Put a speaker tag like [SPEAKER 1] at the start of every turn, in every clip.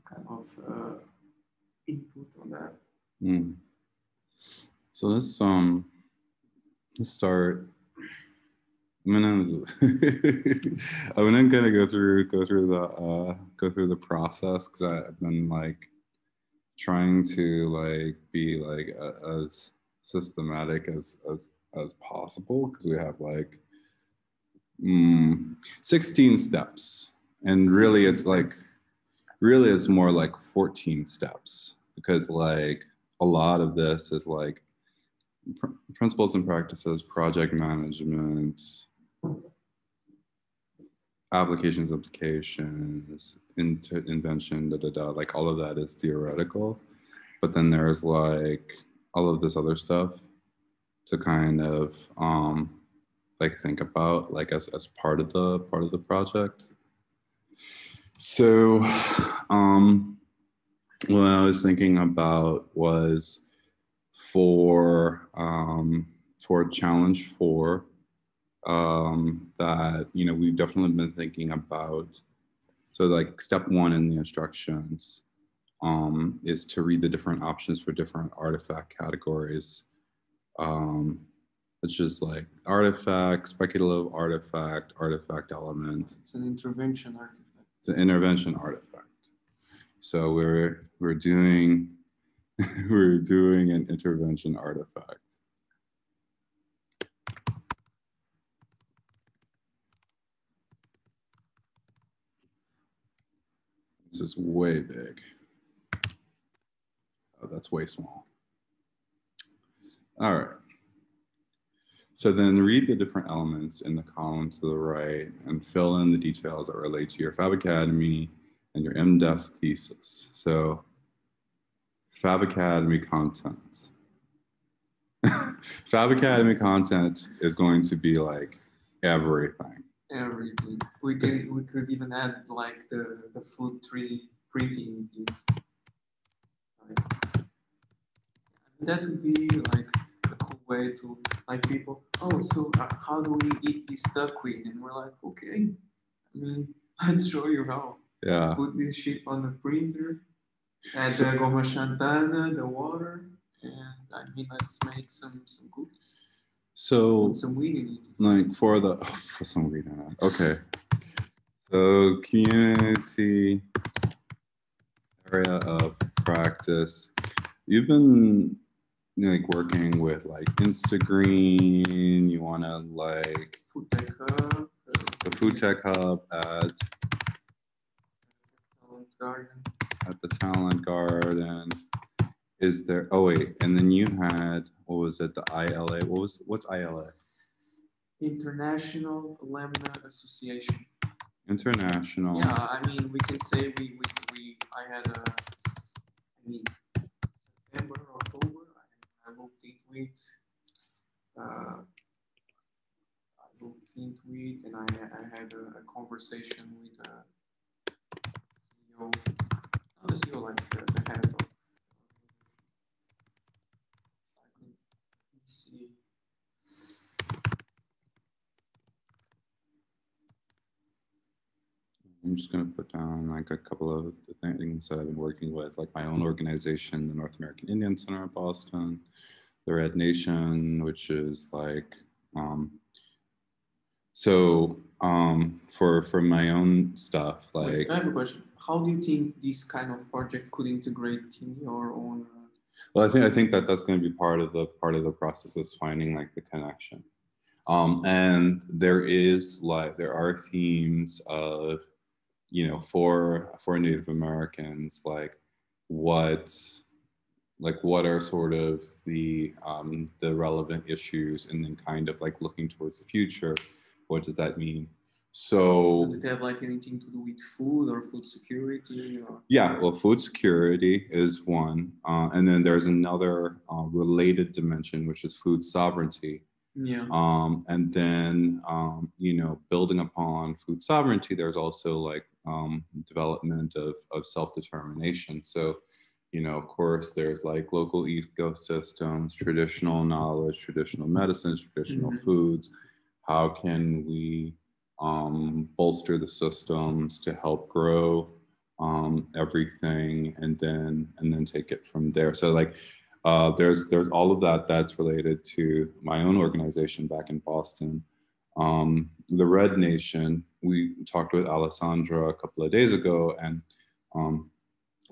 [SPEAKER 1] kind of input on that.
[SPEAKER 2] So let's start. I'm gonna kind of go through the process, because I've been like trying to like be like as systematic as possible, because we have like 16 steps, and really it's like it's more like 14 steps, because like a lot of this is like principles and practices, project management, applications, invention, like all of that is theoretical, but then there's like all of this other stuff to kind of like think about like as part of the project. So what I was thinking about was for challenge 4, that, you know, we've definitely been thinking about. So like step 1 in the instructions is to read the different options for different artifact categories, which is like artifact, speculative artifact, artifact element.
[SPEAKER 1] It's an intervention artifact.
[SPEAKER 2] It's an intervention artifact. So we're doing we're doing an intervention artifact. This is way big. Oh, that's way small. All right. So then read the different elements in the column to the right and fill in the details that relate to your Fab Academy and your in-depth thesis. So Fab Academy content. Fab Academy content is going to be like everything.
[SPEAKER 1] Everything. We could even add like the food 3D printing things. That would be like a cool way to like people. Oh, so how do we eat this duckweed? And we're like, okay. I mean, let's show you how.
[SPEAKER 2] Yeah.
[SPEAKER 1] Put this shit on the printer. Add the goma xantana, the water, and I mean, let's make some cookies.
[SPEAKER 2] So
[SPEAKER 1] put some weed in it.
[SPEAKER 2] Like for some weed in it. Okay. So community area of practice. You've been like working with like Instagram. You want to like
[SPEAKER 1] Food Tech Hub.
[SPEAKER 2] The Food Tech Hub at the Talent Garden. Is there? Oh wait, and then you had, what was it? The ILA. What's ILA?
[SPEAKER 1] International Alumni Association.
[SPEAKER 2] International.
[SPEAKER 1] Yeah, I mean, we can say I had September, October, I looked into it. And I had a conversation with the CEO, not the CEO, like the head of. Let me see.
[SPEAKER 2] I'm just going to put down like a couple of the things that I've been working with, like my own organization, the North American Indian Center in Boston, the Red Nation, which is like, for my own stuff, like.
[SPEAKER 1] Wait, I have a question. How do you think this kind of project could integrate in your own?
[SPEAKER 2] Well, I think that's going to be part of the process, is finding like the connection. And there are themes of, you know, for Native Americans, like what are sort of the relevant issues, and then kind of like looking towards the future, what does that mean? So
[SPEAKER 1] does it have like anything to do with food or food security? Or?
[SPEAKER 2] Yeah, well, food security is one, and then there's another related dimension, which is food sovereignty.
[SPEAKER 1] Yeah.
[SPEAKER 2] And then, you know, building upon food sovereignty, there's also like development of self-determination. So, you know, of course, there's like local ecosystems, traditional knowledge, traditional medicines, traditional foods. How can we bolster the systems to help grow everything, and then take it from there. So like there's all of that that's related to my own organization back in Boston. The Red Nation, we talked with Alessandra a couple of days ago, um,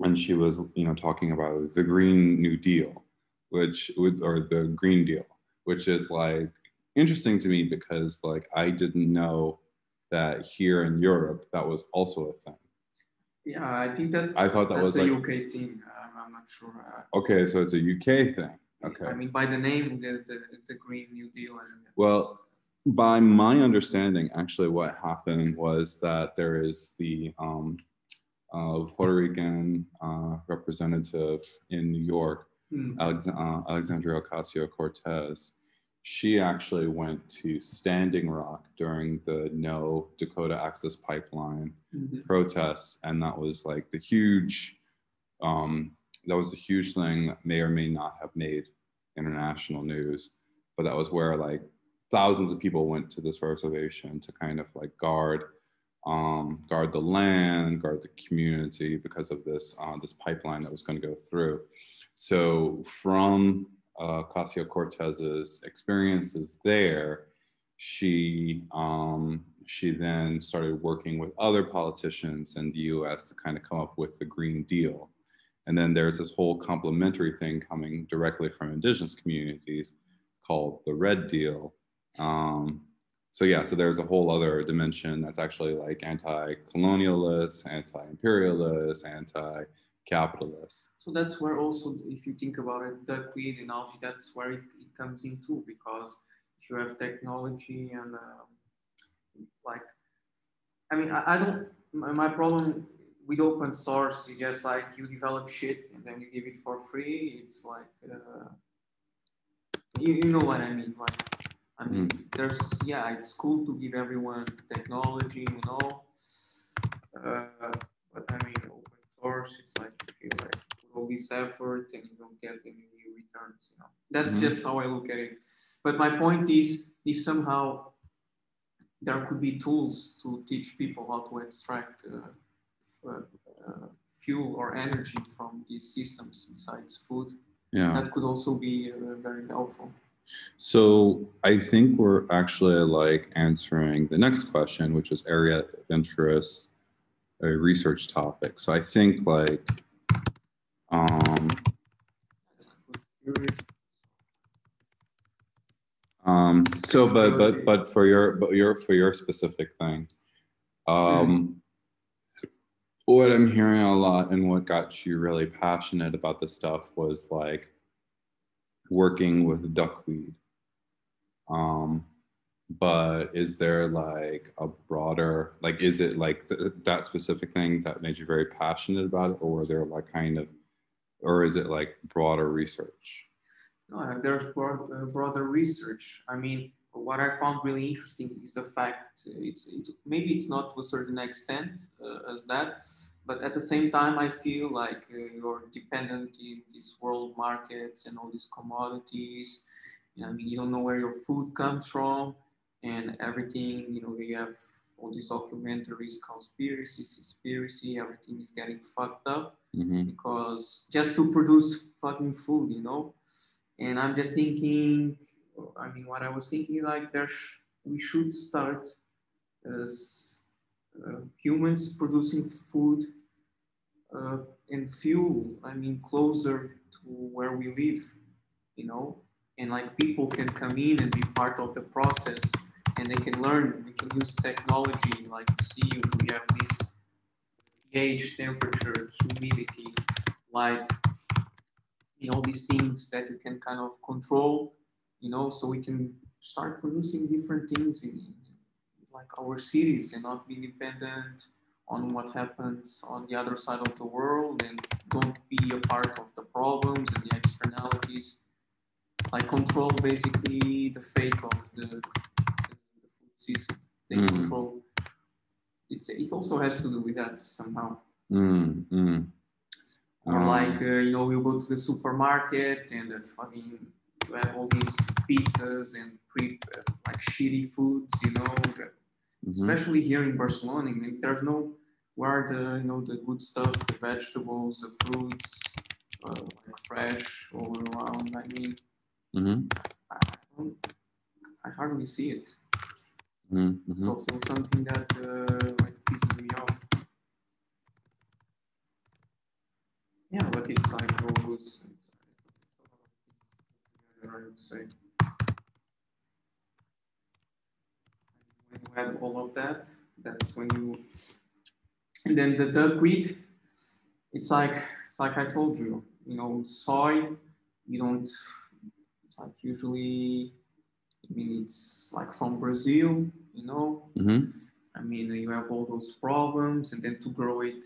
[SPEAKER 2] and she was, talking about the Green New Deal, or the Green Deal, which is like interesting to me because like I didn't know that here in Europe that was also a thing.
[SPEAKER 1] Yeah, I think that
[SPEAKER 2] I thought that
[SPEAKER 1] that's
[SPEAKER 2] was
[SPEAKER 1] a
[SPEAKER 2] like
[SPEAKER 1] UK thing. I'm not sure.
[SPEAKER 2] Okay, so it's a UK thing. Okay.
[SPEAKER 1] I mean, by the name, the Green New Deal. And
[SPEAKER 2] Well, by my understanding, actually, what happened was that there is the Puerto Rican representative in New York, Alexandria Ocasio-Cortez. She actually went to Standing Rock during the No Dakota Access Pipeline protests, and that was like the huge. That was a huge thing that may or may not have made international news, but that was where like thousands of people went to this reservation to kind of like guard the land, guard the community because of this pipeline that was going to go through. So from Ocasio-Cortez's experiences there, she then started working with other politicians in the U.S. to kind of come up with the Green Deal. And then there's this whole complementary thing coming directly from indigenous communities called the Red Deal. So there's a whole other dimension that's actually like anti-colonialist, anti-imperialist, anti-capitalist.
[SPEAKER 1] So that's where also, if you think about it, the queen analogy, that's where it comes in too, because if you have technology and like, I mean, I don't, my problem with open source is just like you develop shit and then you give it for free. It's like, you know what I mean, right? I mean, it's cool to give everyone technology, but I mean, open source, it's like you feel like put all this effort and you don't get any returns, That's just how I look at it. But my point is, if somehow there could be tools to teach people how to extract fuel or energy from these systems besides food, that could also be very helpful.
[SPEAKER 2] So I think we're actually like answering the next question, which is area of interest, a research topic. So I think like but for your specific thing, what I'm hearing a lot and what got you really passionate about this stuff was like working with duckweed. But is there like a broader, like, is it like that specific thing that made you very passionate about it, or there like or is it like broader research?
[SPEAKER 1] No, there's broader research. I mean, what I found really interesting is the fact maybe it's not to a certain extent as that, but at the same time, I feel like you're dependent in these world markets and all these commodities. I mean, you don't know where your food comes from and everything. You have all these documentaries, conspiracy, everything is getting fucked up because just to produce fucking food, And I'm just thinking, I mean, what I was thinking, like, we should start as humans producing food and fuel, I mean, closer to where we live, and like people can come in and be part of the process and they can learn, we can use technology, like see, we have this pH, temperature, humidity, light, these things that you can kind of control, so we can start producing different things in like our cities and not be dependent on what happens on the other side of the world and don't be a part of the problems and the externalities. Like control basically the fate of the food system. They control. It also has to do with that somehow. Or like, we'll go to the supermarket and you have all these pizzas and like shitty foods, especially here in Barcelona. I mean, there's no where the the good stuff, the vegetables, the fruits, like fresh all around. I mean, I, don't, I hardly see it. It's also something that like pisses me off. Yeah, but it's like always. I would say when you have all of that, that's when you. And then the duckweed, it's like I told you, soy. You don't. It's like usually. I mean, it's like from Brazil, I mean, you have all those problems, and then to grow it.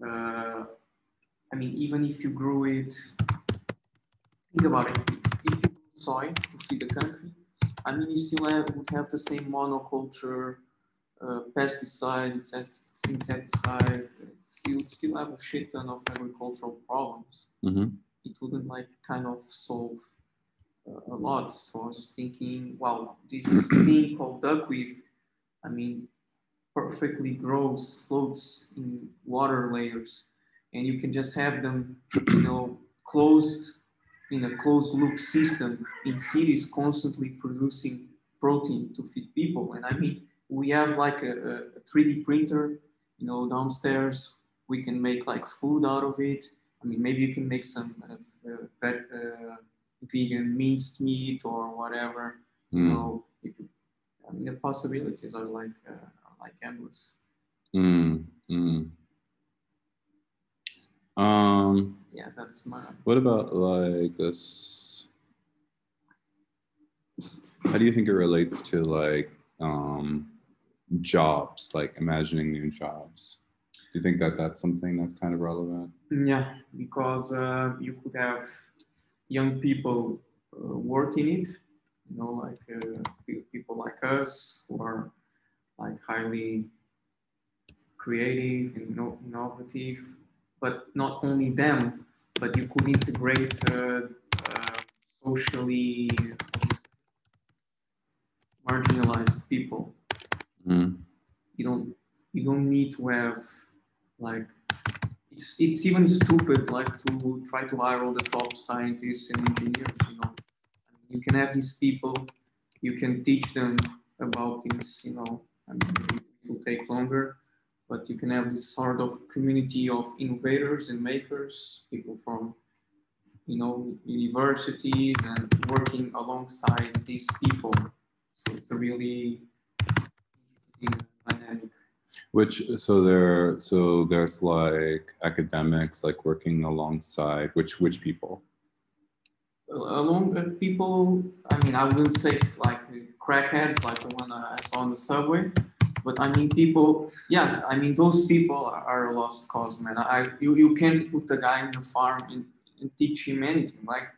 [SPEAKER 1] I mean, even if you grow it, think about it. If you grow soy to feed the country, I mean, you still would have the same monoculture, pesticides, insecticide. You would still have a shit ton of agricultural problems. It wouldn't like kind of solve a lot. So I was just thinking, wow, this thing called duckweed, I mean, perfectly grows, floats in water layers, and you can just have them, closed in a closed loop system in cities, constantly producing protein to feed people. And I mean, we have like a 3D printer, downstairs. We can make like food out of it. I mean, maybe you can make some vegan minced meat or whatever. I mean, the possibilities are like endless. Yeah, that's my.
[SPEAKER 2] What about like this? How do you think it relates to like jobs, like imagining new jobs? Do you think that that's something that's kind of relevant?
[SPEAKER 1] Yeah, because you could have young people work in it, like people like us who are like highly creative and innovative, but not only them, but you could integrate socially marginalized people. You don't need to have like it's even stupid like to try to hire all the top scientists and engineers. You can have these people, you can teach them about things. I mean, it will take longer, but you can have this sort of community of innovators and makers, people from universities and working alongside these people. So it's a really interesting dynamic.
[SPEAKER 2] So there's like academics like working alongside which people?
[SPEAKER 1] Along people, I mean, I wouldn't say like crackheads like the one I saw on the subway, but I mean people. Yes, I mean those people are a lost cause, man. You can't put the guy in the farm and teach him anything. Like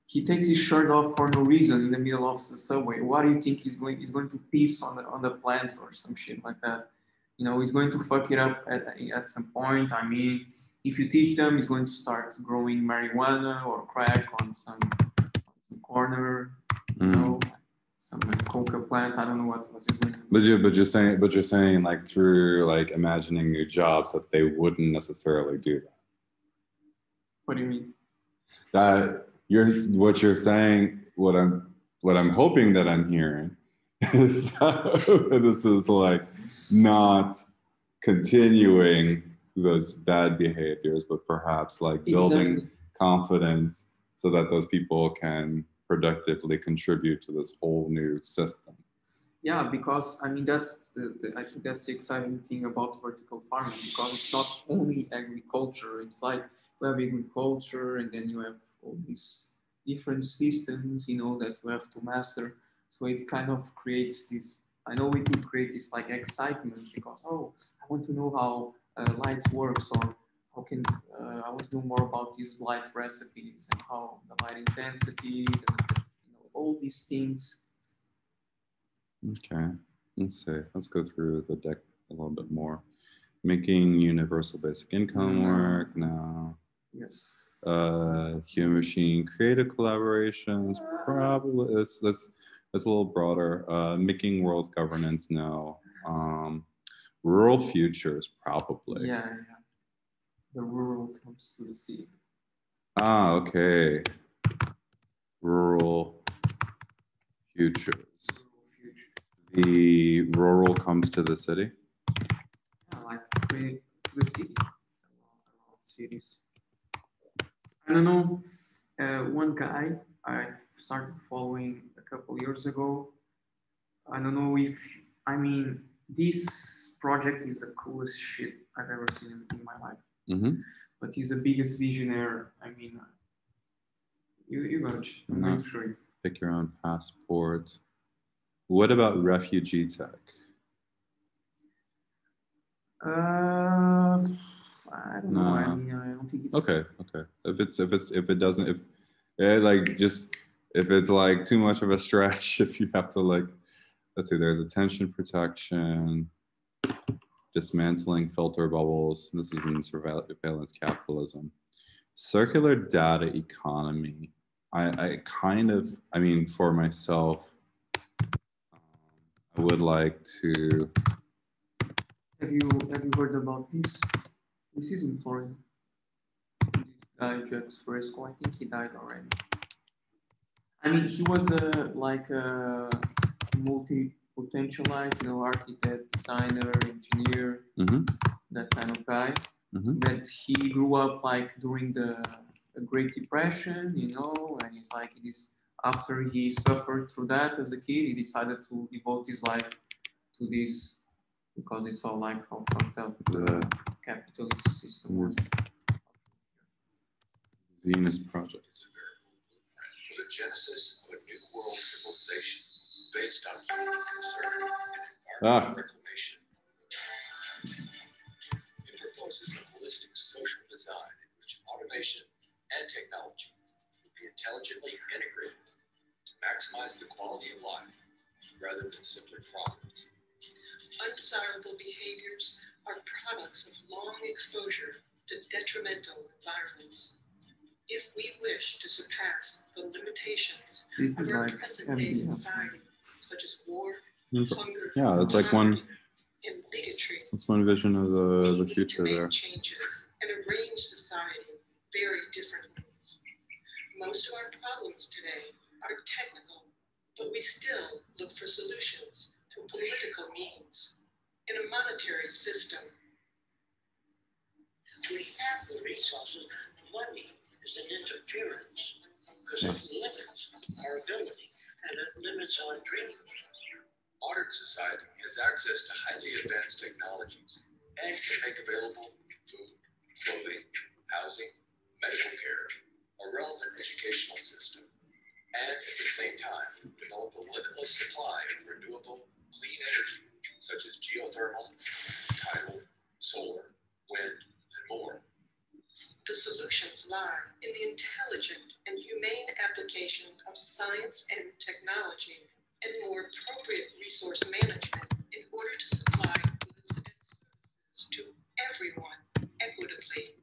[SPEAKER 1] he takes his shirt off for no reason in the middle of the subway. What do you think he's going? He's going to piss on the plants or some shit like that. He's going to fuck it up at some point. I mean, if you teach them, he's going to start growing marijuana or crack on some corner, some coca plant. I don't know what he's going to do.
[SPEAKER 2] But you're saying like through like imagining new jobs that they wouldn't necessarily do that.
[SPEAKER 1] What do you mean?
[SPEAKER 2] That what you're saying, what I'm hoping that I'm hearing is that this is like not continuing those bad behaviors, but perhaps like building confidence so that those people can productively contribute to this whole new system.
[SPEAKER 1] Yeah, because I mean I think that's the exciting thing about vertical farming, because it's not only agriculture. It's like we have agriculture, and then you have all these different systems, that you have to master. So it kind of creates this. I know it will create this like excitement because I want to know how light works, or how can I want to know more about these light recipes and how the light intensities and all these things.
[SPEAKER 2] Okay, let's see. Let's go through the deck a little bit more. Making universal basic income work now.
[SPEAKER 1] Yes.
[SPEAKER 2] Human machine creative collaborations. Probably that's a little broader. Making world governance now. Rural futures, probably.
[SPEAKER 1] Yeah, yeah. The rural comes to the city.
[SPEAKER 2] Ah, okay. Rural futures. The rural comes to the city.
[SPEAKER 1] Yeah, like the city. Cities. I don't know. One guy I started following a couple years ago. I don't know if I mean this project is the coolest shit I've ever seen in my life.
[SPEAKER 2] Mm-hmm.
[SPEAKER 1] But he's the biggest visionary. I mean, you gotta. I'm going to show you.
[SPEAKER 2] Pick your own passport. What about refugee tech?
[SPEAKER 1] I don't know. I mean, I don't think it's
[SPEAKER 2] okay. If it's like too much of a stretch, if you have to like, let's see, there's attention protection, dismantling filter bubbles. This is in surveillance capitalism, circular data economy. I mean, for myself, I would like to.
[SPEAKER 1] Have you heard about this? This is in Florida. This guy Jack Fresco, I think he died already. I mean, he was like a multi-potentialized, architect, designer, engineer, that kind of guy. But he grew up like during the Great Depression, and it's like after he suffered through that as a kid, he decided to devote his life to this because he saw like how fucked up the capitalist system was.
[SPEAKER 2] Venus Project.
[SPEAKER 3] The genesis of a new world civilization based on human concern and environmental reclamation. It proposes a holistic social design in which automation and technology will be intelligently integrated to maximize the quality of life rather than simply profits.
[SPEAKER 4] Undesirable behaviors are products of long exposure to detrimental environments. If we wish to surpass the limitations of our present-day society, such as war, hunger,
[SPEAKER 2] that's like one.
[SPEAKER 4] And bigotry,
[SPEAKER 2] that's one vision of the future there.
[SPEAKER 4] Changes and arrange society very differently. Most of our problems today are technical, but we still look for solutions through political means in a monetary system.
[SPEAKER 5] We have the resources. Money is an interference because it limits our ability and it limits our dreams.
[SPEAKER 3] Modern society has access to highly advanced technologies and can make available food, clothing, housing, medical care, a relevant educational system, and at the same time develop a limitless supply of renewable, clean energy such as geothermal, tidal, solar, wind, and more.
[SPEAKER 4] The solutions lie in the intelligent and humane application of science and technology and more appropriate resource management in order to supply goods and services to everyone equitably,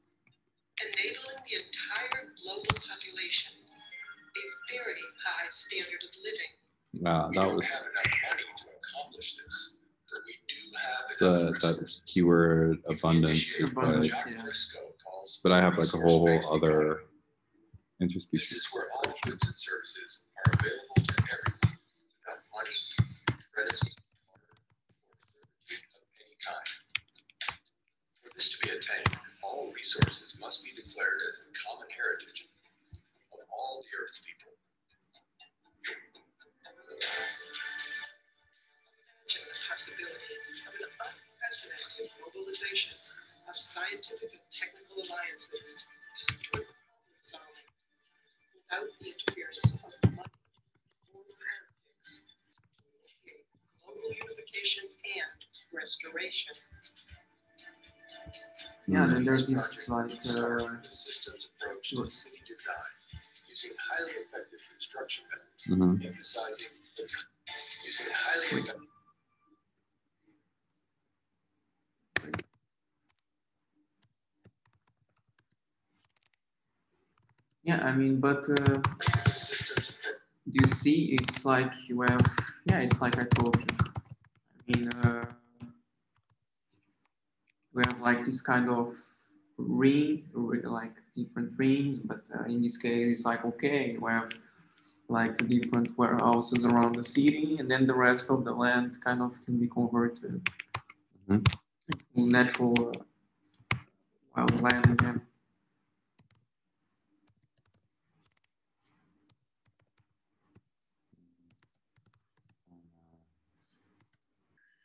[SPEAKER 4] enabling the entire global population a very high standard of living.
[SPEAKER 2] Wow,
[SPEAKER 3] we
[SPEAKER 2] that
[SPEAKER 3] don't
[SPEAKER 2] was
[SPEAKER 3] have enough money to accomplish this, but we do have enough
[SPEAKER 2] that
[SPEAKER 3] resources.
[SPEAKER 2] keyword abundance is like, but I have like a whole other interspecies.
[SPEAKER 3] This is where all goods and services are available to everyone without money, credit, or servitude of any kind. For this to be attained, all resources must be declared as the common heritage of all the Earth's people.
[SPEAKER 4] Imagine the possibilities of an unprecedented mobilization of scientific and technical alliances toward problem solving without the interference of money or politics to initiate global unification and restoration.
[SPEAKER 1] Yeah, then there's this like
[SPEAKER 3] the systems approach to city design using highly effective construction methods, emphasizing using highly effective.
[SPEAKER 1] yeah, I mean, but do you see? It's like you have, yeah, it's like I told you. I mean, we have like this kind of ring, like different rings, but in this case, it's like, okay, we have like the different warehouses around the city, and then the rest of the land kind of can be converted to natural wild land again.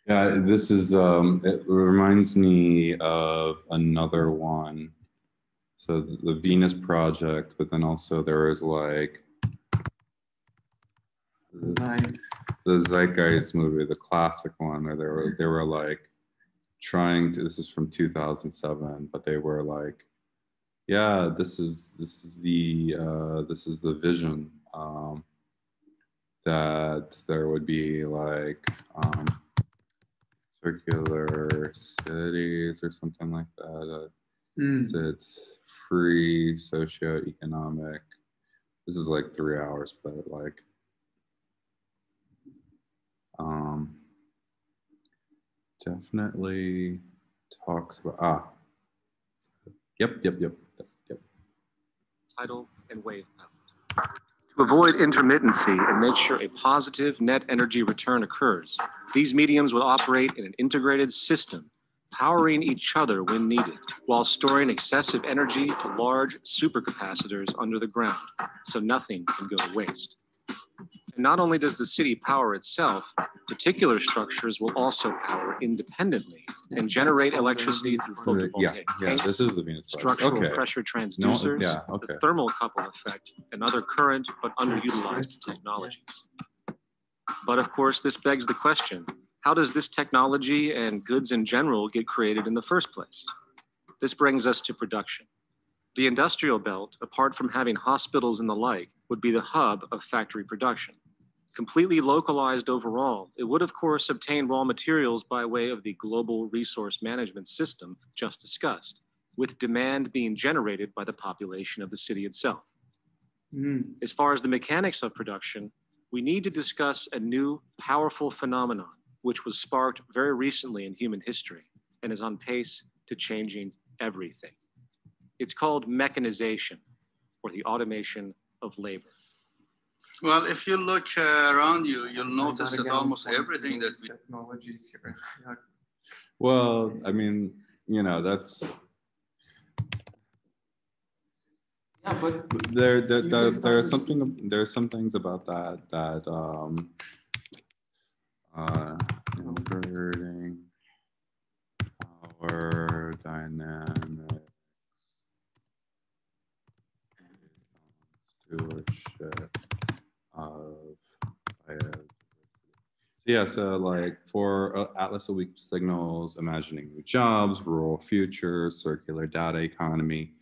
[SPEAKER 2] Yeah, this is, it reminds me of another one. So the Venus Project, but then also there was like the Zeitgeist movie, the classic one, where they were like trying to, this is from 2007, but they were like, yeah, this is the vision, that there would be like circular cities or something like that. It's free socioeconomic. This is like 3 hours, but like definitely talks about Yep.
[SPEAKER 6] Tidal and wave power. To avoid intermittency and make sure a positive net energy return occurs, these mediums will operate in an integrated system, powering each other when needed, while storing excessive energy to large supercapacitors under the ground, so nothing can go to waste. And not only does the city power itself, particular structures will also power independently and generate electricity through photovoltaic
[SPEAKER 2] yeah, this is the Venus Project.
[SPEAKER 6] structural pressure transducers, the thermocouple effect, and other current but underutilized technologies. But of course, this begs the question, how does this technology and goods in general get created in the first place? This brings us to production. The industrial belt, apart from having hospitals and the like, would be the hub of factory production. Completely localized overall, it would of course obtain raw materials by way of the global resource management system just discussed, with demand being generated by the population of the city itself. As far as the mechanics of production, we need to discuss a new, powerful phenomenon, which was sparked very recently in human history and is on pace to changing everything. It's called mechanization, or the automation of labor.
[SPEAKER 7] Well, if you look around you, you'll notice that almost everything that we...
[SPEAKER 1] technologies here.
[SPEAKER 2] Well, I mean, you know, that's...
[SPEAKER 1] Yeah, but
[SPEAKER 2] there are some things about that inverting power dynamics, stewardship of biodiversity. Yeah, so like for Atlas of Weak Signals, imagining new jobs, rural futures, circular data economy,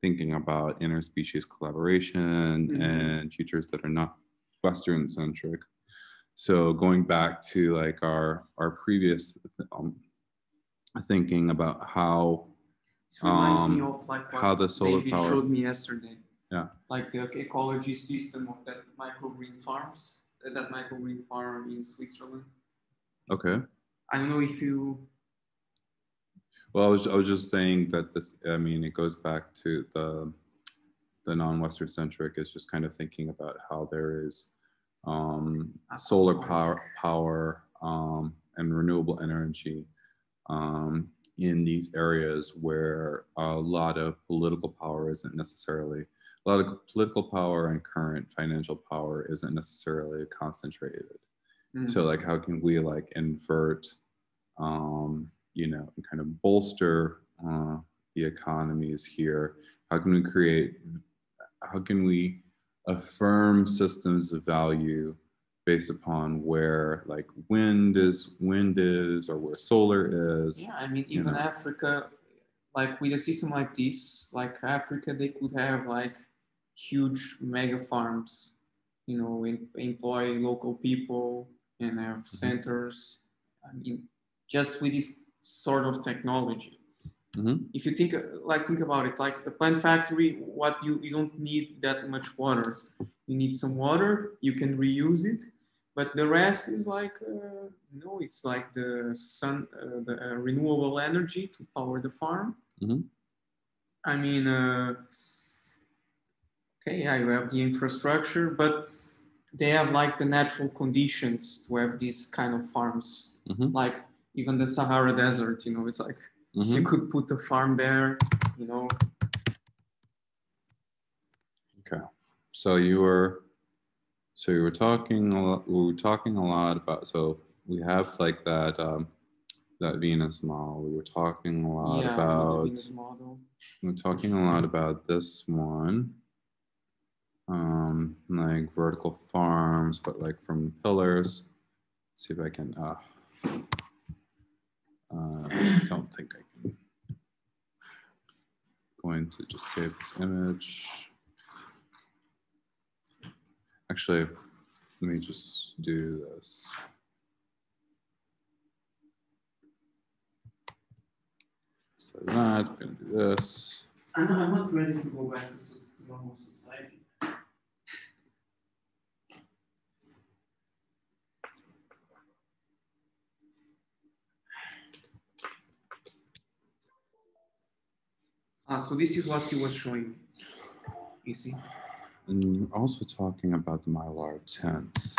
[SPEAKER 2] thinking about interspecies collaboration and futures that are not Western centric. So going back to like our previous thinking about how
[SPEAKER 1] it reminds me of like what
[SPEAKER 2] how the solar
[SPEAKER 1] David
[SPEAKER 2] power
[SPEAKER 1] showed me yesterday.
[SPEAKER 2] Yeah.
[SPEAKER 1] Like the ecology system of that microgreen farms, that microgreen farm in Switzerland.
[SPEAKER 2] Okay.
[SPEAKER 1] I don't know if you...
[SPEAKER 2] Well, I was just saying that this, I mean, it goes back to the non-Western centric is just kind of thinking about how there is solar power and renewable energy in these areas where a lot of political power isn't necessarily, a lot of political power and current financial power isn't necessarily concentrated. So like, how can we like invert, you know, and kind of bolster the economies here? How can we affirm systems of value based upon where like wind is or where solar is?
[SPEAKER 1] Yeah, I mean, even Africa, like with a system like this, like Africa, they could have like huge mega farms, you know, employ local people and have centers. I mean, just with this sort of technology. If you think about it, like a plant factory, what you don't need that much water. You need some water, you can reuse it, But the rest is like, no, it's like the sun, the renewable energy to power the farm.
[SPEAKER 2] Mm-hmm.
[SPEAKER 1] I mean, okay, yeah, you have the infrastructure, but they have like the natural conditions to have these kind of farms.
[SPEAKER 2] Mm-hmm.
[SPEAKER 1] Like even the Sahara Desert, you know, it's like
[SPEAKER 2] Mm-hmm.
[SPEAKER 1] you could put a farm there, you know.
[SPEAKER 2] Okay, so you were talking a lot. We were talking a lot about. So we have like that that Venus model. We were talking a lot about
[SPEAKER 1] the Venus model.
[SPEAKER 2] We're talking a lot about this one, like vertical farms, but like from pillars. Let's see if I can. Don't think I can. Going to just save this image. Actually, let me just do this. So that, I'm gonna do this.
[SPEAKER 1] I'm not ready to go back to normal society. So this is what he was showing. You see?
[SPEAKER 2] And you're also talking about the Mylar tents.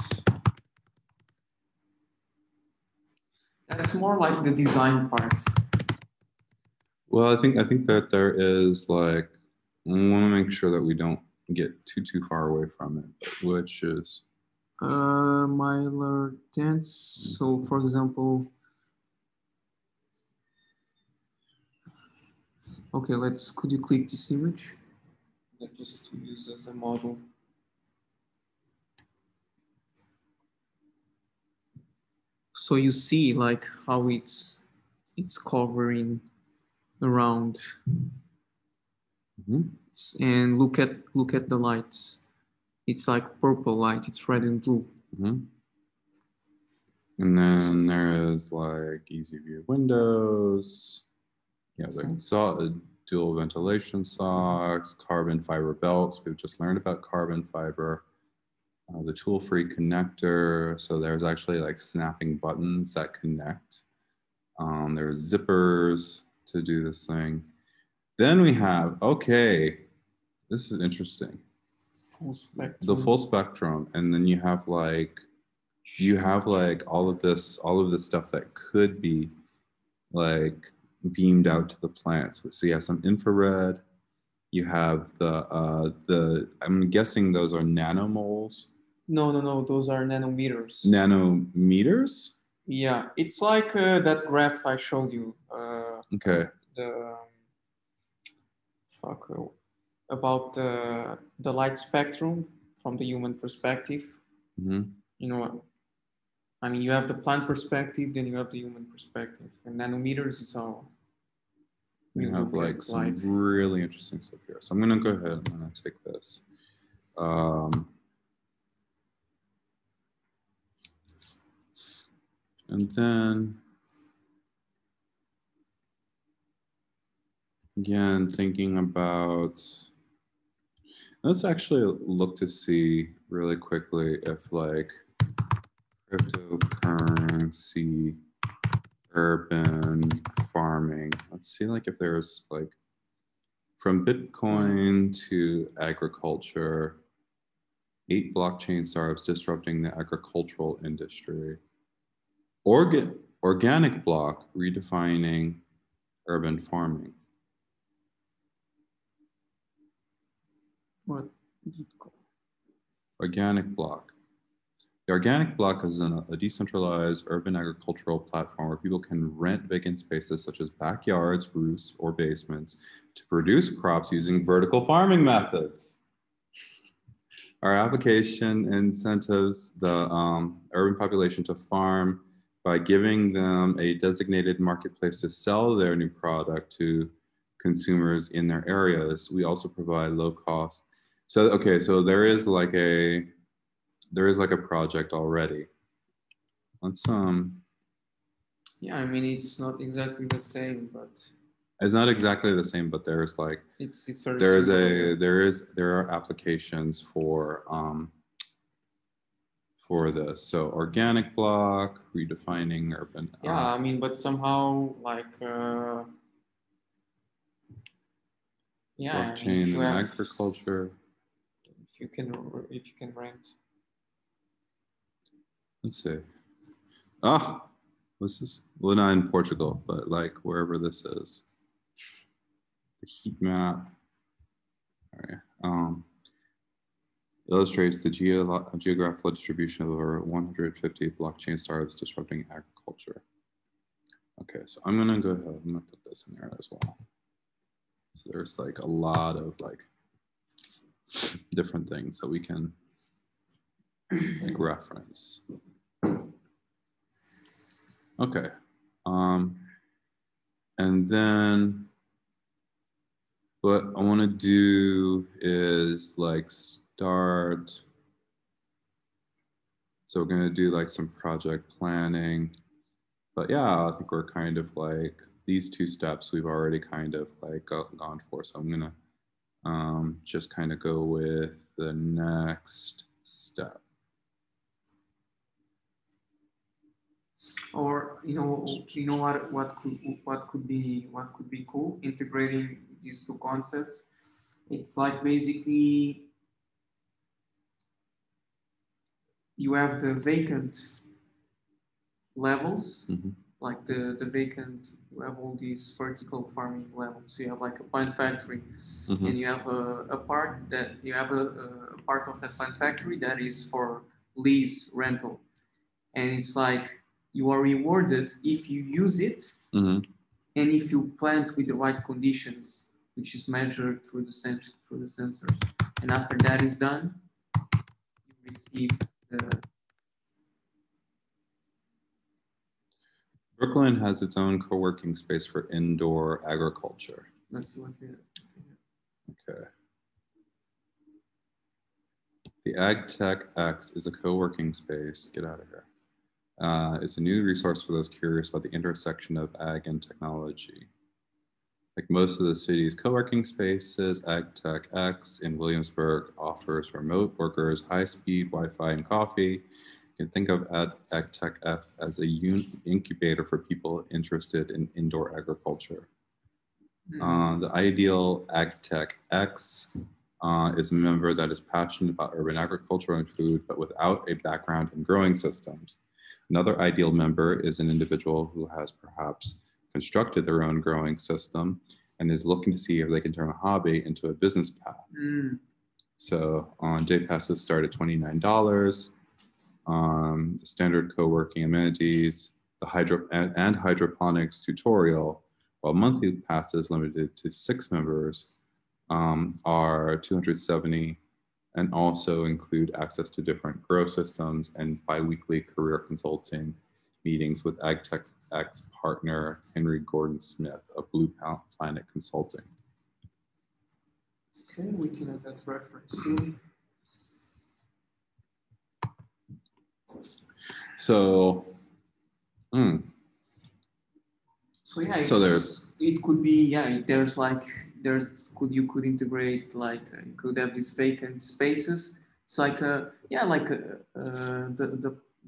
[SPEAKER 1] That's more like the design part.
[SPEAKER 2] Well, I think that there is like, we want to make sure that we don't get too far away from it, which is
[SPEAKER 1] Mylar tents. So for example, okay, could you click this image? Just to use as a model. So you see like how it's covering around.
[SPEAKER 2] Mm-hmm.
[SPEAKER 1] And look at the lights. It's like purple light, it's red and blue.
[SPEAKER 2] Mm-hmm. And then there is like easy view windows. Yeah, like dual ventilation socks, carbon fiber belts. We've just learned about carbon fiber. The tool-free connector. So there's actually like snapping buttons that connect. There's zippers to do this thing. Then we have, okay, this is interesting.
[SPEAKER 1] Full spectrum.
[SPEAKER 2] The full spectrum. And then you have like all of this stuff that could be like beamed out to the plants. So you have some infrared. You have the I'm guessing those are nanomoles.
[SPEAKER 1] No, those are nanometers.
[SPEAKER 2] Nanometers?
[SPEAKER 1] Yeah, it's like that graph I showed you.
[SPEAKER 2] Okay.
[SPEAKER 1] About the light spectrum from the human perspective.
[SPEAKER 2] Mm-hmm.
[SPEAKER 1] You know, I mean, you have the plant perspective, then you have the human perspective, and nanometers is all.
[SPEAKER 2] We have like some really interesting stuff here. So I'm gonna go ahead. I'm gonna take this. And then again, thinking about, let's actually look to see really quickly if like cryptocurrency, urban farming. Let's see like if there's like from Bitcoin to agriculture, 8 blockchain startups disrupting the agricultural industry. Organic block redefining urban farming.
[SPEAKER 1] What?
[SPEAKER 2] Organic block. The organic block is a decentralized urban agricultural platform where people can rent vacant spaces such as backyards, roofs, or basements to produce crops using vertical farming methods. Our application incentives the urban population to farm by giving them a designated marketplace to sell their new product to consumers in their areas. We also provide low cost. So, okay, so there is like a project already. Let's
[SPEAKER 1] Yeah, I mean, it's not exactly the same, but
[SPEAKER 2] it's not exactly the same, but there's like
[SPEAKER 1] there
[SPEAKER 2] are applications for for this. So organic block, redefining urban.
[SPEAKER 1] Yeah, I mean, but somehow like, yeah,
[SPEAKER 2] blockchain and agriculture.
[SPEAKER 1] If you can rent.
[SPEAKER 2] Let's see. Ah, what's this? Well, not in Portugal, but like wherever this is. The heat map. All right. Illustrates the geographical distribution of over 150 blockchain startups disrupting agriculture. Okay, so I'm gonna go ahead. I'm gonna put this in there as well. So there's like a lot of like different things that we can like reference. Okay. And then what I want to do is like start. So we're going to do like some project planning. But yeah, I think we're kind of like these two steps we've already kind of like gone for. So I'm going to just kind of go with the next step.
[SPEAKER 1] Or you know what could be cool, integrating these two concepts. It's like basically you have the vacant levels, like the vacant, you have all these vertical farming levels. So you have like a plant factory, and you have a part that you have a part of that plant factory that is for lease rental, and it's like you are rewarded if you use it, and if you plant with the right conditions, which is measured through the sensors. And after that is done, you receive the.
[SPEAKER 2] Brooklyn has its own co-working space for indoor agriculture.
[SPEAKER 1] That's what it is.
[SPEAKER 2] Okay. The AgTech X is a co-working space. Get out of here. It's a new resource for those curious about the intersection of ag and technology. Like most of the city's co-working spaces, AgTech X in Williamsburg offers remote workers high-speed Wi-Fi and coffee. You can think of AgTech X as a incubator for people interested in indoor agriculture. The ideal AgTech X is a member that is passionate about urban agriculture and food, but without a background in growing systems. Another ideal member is an individual who has perhaps constructed their own growing system and is looking to see if they can turn a hobby into a business path. So day passes start at $29. The standard co-working amenities, the hydroponics tutorial, while monthly passes limited to 6 members are $270 and also include access to different grow systems and bi-weekly career consulting meetings with AgTech X partner Henry Gordon Smith of Blue Planet Consulting.
[SPEAKER 1] Okay, we can add that reference too.
[SPEAKER 2] So,
[SPEAKER 1] So yeah,
[SPEAKER 2] so
[SPEAKER 1] it could be, you could integrate like you could have these vacant spaces. It's like a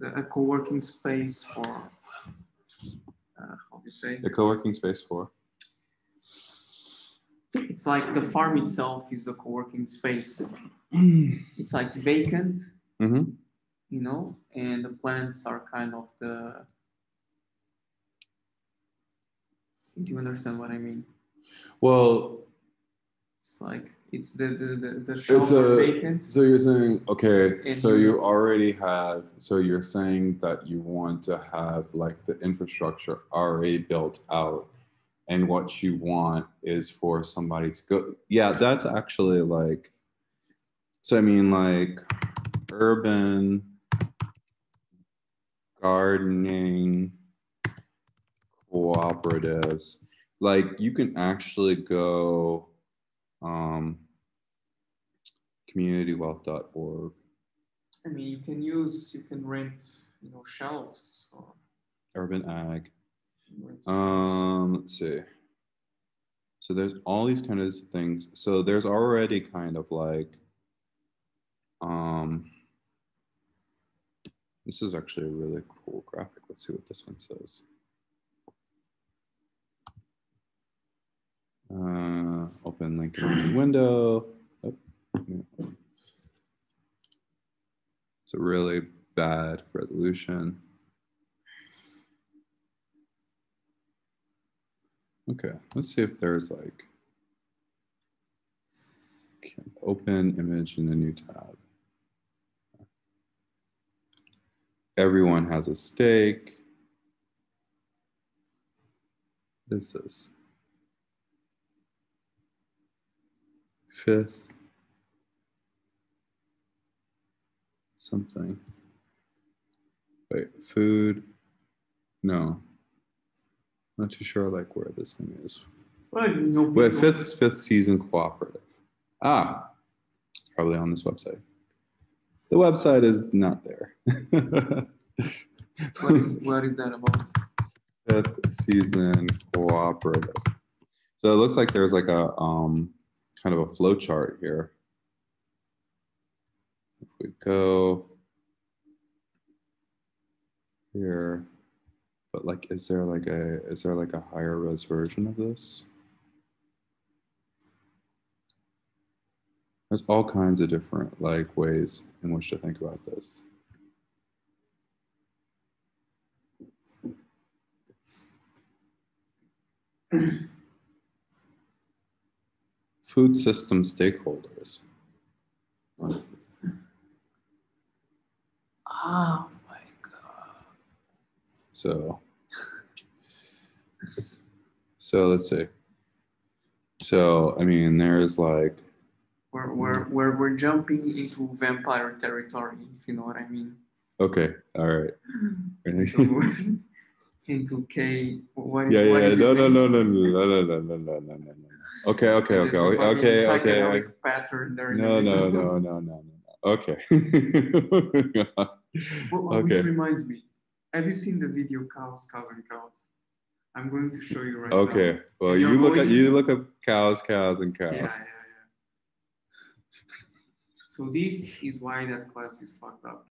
[SPEAKER 1] a co-working space for how do you say?
[SPEAKER 2] The co-working space for?
[SPEAKER 1] It's like the farm itself is the co-working space. It's like vacant, you know, and the plants are kind of the. Do you understand what I mean?
[SPEAKER 2] Well,
[SPEAKER 1] it's like it's the shelves are vacant.
[SPEAKER 2] So you're saying, okay, so you already have, so you're saying that you want to have like the infrastructure already built out, and what you want is for somebody to go. Yeah, that's actually like, so I mean like urban gardening cooperatives, like you can actually go communitywealth.org.
[SPEAKER 1] I mean, you can rent, you know, shelves or
[SPEAKER 2] urban ag. Let's see. So there's all these kind of things. So there's already kind of like This is actually a really cool graphic. Let's see what this one says. Open link in a new window. Oh, yeah. It's a really bad resolution. Okay, let's see if there's like, open image in a new tab. Everyone has a stake. What is this? Fifth. Something. Wait, food. No. Not too sure like where this thing is. Wait, fifth season cooperative. Ah, it's probably on this website. The website is not there.
[SPEAKER 1] What is that about?
[SPEAKER 2] Fifth season cooperative. So it looks like there's like a kind of a flow chart here. If we go here, but like, is there like a higher res version of this? There's all kinds of different like ways in which to think about this. Food system stakeholders.
[SPEAKER 1] Oh my God.
[SPEAKER 2] So let's see. So I mean, there's like
[SPEAKER 1] we're jumping into vampire territory, if you know what I mean.
[SPEAKER 2] Okay, all right.
[SPEAKER 1] Into K. What
[SPEAKER 2] Yeah,
[SPEAKER 1] what
[SPEAKER 2] yeah.
[SPEAKER 1] is
[SPEAKER 2] No. Okay.
[SPEAKER 1] Pattern there.
[SPEAKER 2] No. Okay.
[SPEAKER 1] Which reminds me, have you seen the video cows and cows? I'm going to show you right now.
[SPEAKER 2] Okay. Well, you look up cows and cows.
[SPEAKER 1] Yeah. So this is why that class is fucked up.